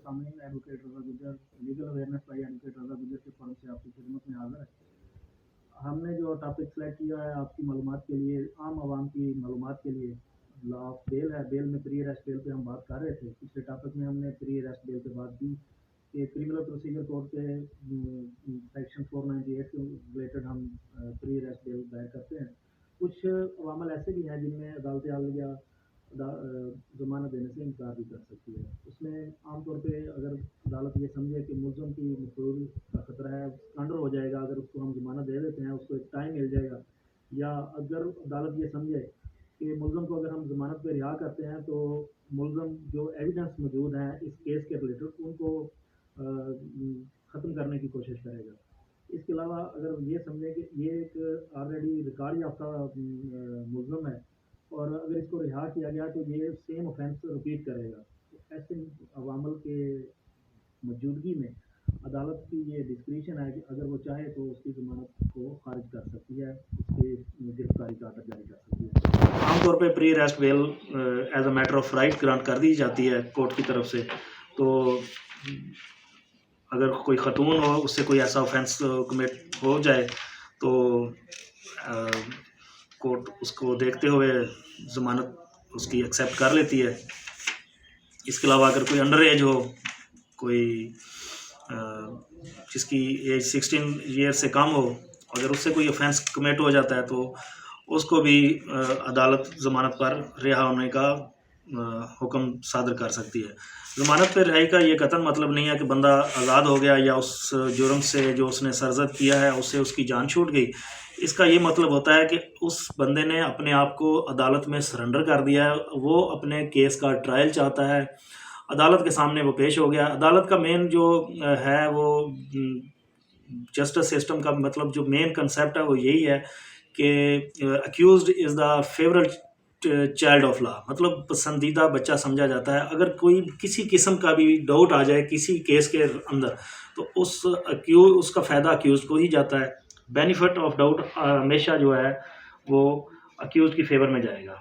सामईन, advocate Raza Gujjar, legal awareness by advocate Raza Gujjar के firm से आपकी खिदमत में हाज़िर है। हमने जो टॉपिक सेलेक्ट किया है आपकी मालूमात के लिए, आम आवाम की मालूमात के लिए, लॉ ऑफ बेल है। बेल में प्री अरेस्ट बेल पे हम बात कर रहे थे। पिछले टॉपिक में हमने प्री अरेस्ट बेल पे बात की कि क्रिमिनल प्रोसीजर कोड के सेक्शन 498 के रिलेटेड हम प्री अरेस्ट बेल दायर करते हैं। कुछ अवामल ऐसे भी हैं जिनमें अदालत आलिया ज़मानत देने से इनकार भी कर सकती है। उसमें आमतौर पे अगर अदालत ये समझे कि मुलज़म की मफरूर का खतरा है, स्कैंडल हो जाएगा, अगर उसको हम ज़मानत दे देते हैं, उसको एक टाइम मिल जाएगा, या अगर अदालत ये समझे कि मुलज़म को अगर हम ज़मानत पे रिहा करते हैं तो मुलज़म जो एविडेंस मौजूद हैं इस केस के रिलेटेड उनको ख़त्म करने की कोशिश करेगा। इसके अलावा अगर ये समझें कि ये एक ऑलरेडी रिकॉर्ड याफ्ता मुलज़म है और अगर इसको रिहा किया गया तो ये सेम ऑफेंस रिपीट करेगा, तो ऐसे अवामल के मौजूदगी में अदालत की ये डिस्क्रिशन है कि अगर वो चाहे तो उसकी ज़मानत को खारिज कर सकती है, उसके गिरफ्तारी का आर्डर जारी कर सकती है। आमतौर पे pre arrest bail as a matter of right grant कर दी जाती है कोर्ट की तरफ से। तो अगर कोई ख़तून हो, उससे कोई ऐसा ऑफेंस कमिट हो जाए तो कोर्ट उसको देखते हुए ज़मानत उसकी एक्सेप्ट कर लेती है। इसके अलावा अगर कोई अंडर एज हो, कोई जिसकी एज 16 ईयर से कम हो, अगर उससे कोई ऑफेंस कमिट हो जाता है तो उसको भी अदालत ज़मानत पर रिहा होने का हुक्म सादर कर सकती है। ज़मानत पर रिहाई का ये कतई मतलब नहीं है कि बंदा आज़ाद हो गया या उस जुर्म से जो उसने सरजद किया है उससे उसकी जान छूट गई। इसका ये मतलब होता है कि उस बंदे ने अपने आप को अदालत में सरेंडर कर दिया है, वो अपने केस का ट्रायल चाहता है, अदालत के सामने वो पेश हो गया। अदालत का मेन जो है वो जस्टिस सिस्टम का मतलब जो मेन कंसेप्ट है वो यही है कि accused is the favourite child of law, मतलब पसंदीदा बच्चा समझा जाता है। अगर कोई किसी किस्म का भी डाउट आ जाए किसी केस के अंदर तो उसका फ़ायदा अक्यूज़ को ही जाता है। बेनिफिट ऑफ डाउट हमेशा जो है वो अक्यूज़ की फेवर में जाएगा।